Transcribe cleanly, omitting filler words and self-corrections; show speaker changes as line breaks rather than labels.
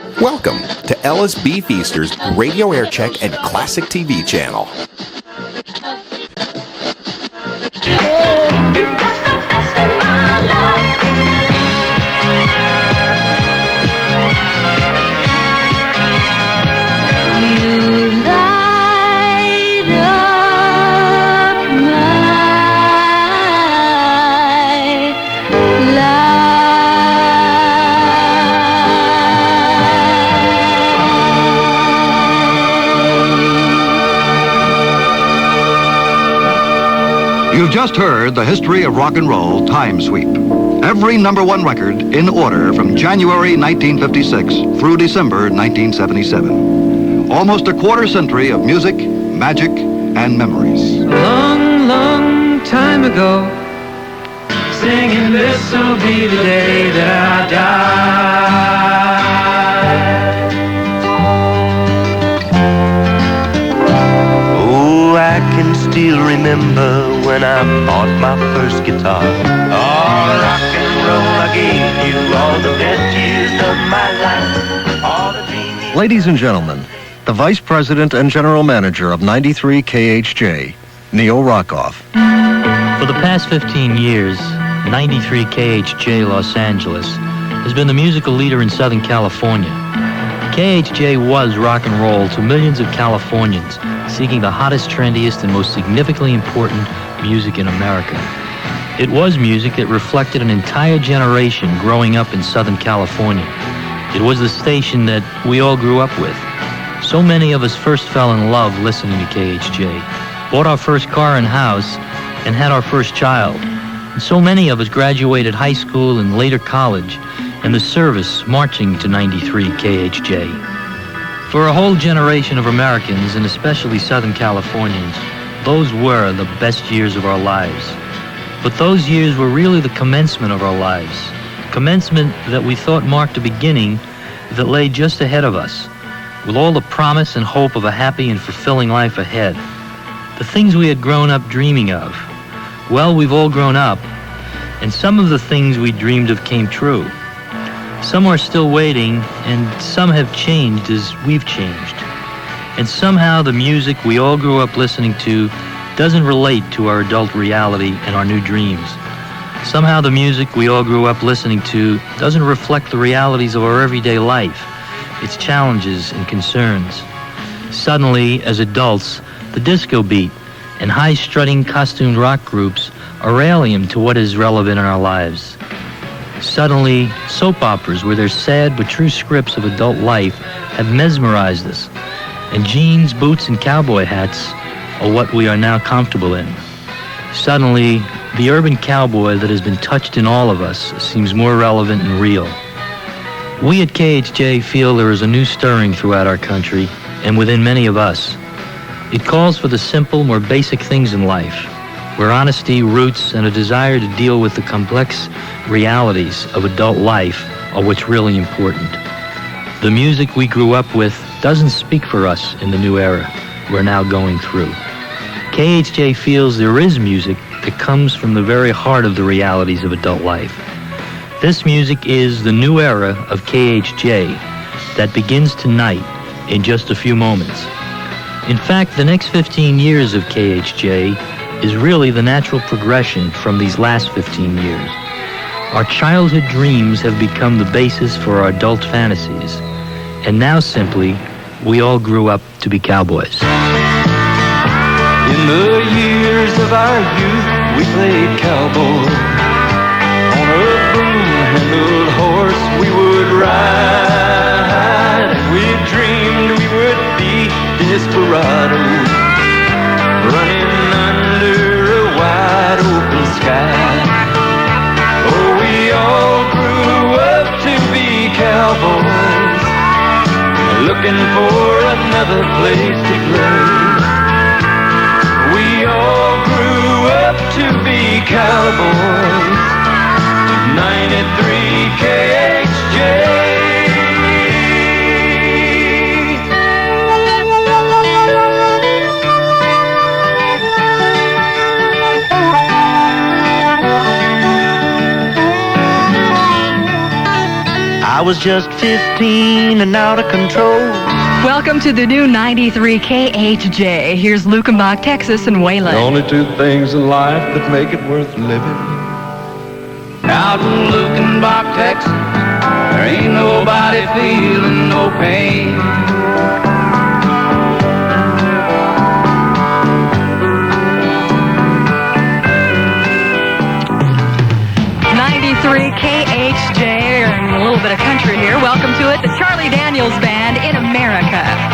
Welcome to Ellis B. Feaster's Radio Air Check and Classic TV channel.
You've just heard the history of rock and roll time sweep. Every #1 record in order from January 1956 through December 1977. Almost a quarter century of music, magic, and memories.
A long, long time ago, singing this'll be the day that I die.
Oh, I can still remember when I bought my first guitar. Oh, rock and roll, I gave you all the best years of my life. All the dreams.
Ladies and gentlemen, the Vice President and General Manager of 93 KHJ, Neil Rockoff.
For the past 15 years, 93 KHJ Los Angeles has been the musical leader in Southern California. KHJ was rock and roll to millions of Californians seeking the hottest, trendiest, and most significantly important music in America. It was music that reflected an entire generation growing up in Southern California. It was the station that we all grew up with. So many of us first fell in love listening to KHJ, bought our first car and house, and had our first child. And so many of us graduated high school and later college, and the service marching to 93 KHJ. For a whole generation of Americans, and especially Southern Californians, those were the best years of our lives. But those years were really the commencement of our lives. Commencement that we thought marked a beginning that lay just ahead of us, with all the promise and hope of a happy and fulfilling life ahead. The things we had grown up dreaming of. Well, we've all grown up, and some of the things we dreamed of came true. Some are still waiting, and some have changed as we've changed. And somehow the music we all grew up listening to doesn't relate to our adult reality and our new dreams. Somehow the music we all grew up listening to doesn't reflect the realities of our everyday life, its challenges and concerns. Suddenly, as adults, the disco beat and high-strutting costumed rock groups are alien to what is relevant in our lives. Suddenly, soap operas with their sad but true scripts of adult life have mesmerized us, and jeans, boots, and cowboy hats are what we are now comfortable in. Suddenly, the urban cowboy that has been touched in all of us seems more relevant and real. We at KHJ feel there is a new stirring throughout our country and within many of us. It calls for the simple, more basic things in life, where honesty, roots, and a desire to deal with the complex realities of adult life are what's really important. The music we grew up with doesn't speak for us in the new era we're now going through. KHJ feels there is music that comes from the very heart of the realities of adult life. This music is the new era of KHJ that begins tonight in just a few moments. In fact, the next 15 years of KHJ is really the natural progression from these last 15 years. Our childhood dreams have become the basis for our adult fantasies, and now simply, we all grew up to be cowboys.
In the years of our youth, we played cowboy. On a broom-handled horse we would ride, and we dreamed we would be desperados, running under a wide open sky. Oh, we all grew up to be cowboys, looking for another place to play. We all grew up to be cowboys. 93 KHJ.
I was just 15 and out of control.
Welcome to the new 93 KHJ. Here's Lukenbach, Texas, and Waylon.
The only two things in life that make it worth living.
Out in Lukenbach, Texas, there ain't nobody feeling no pain.
KHJ, and a little bit of country here. Welcome to it, the Charlie Daniels Band in America.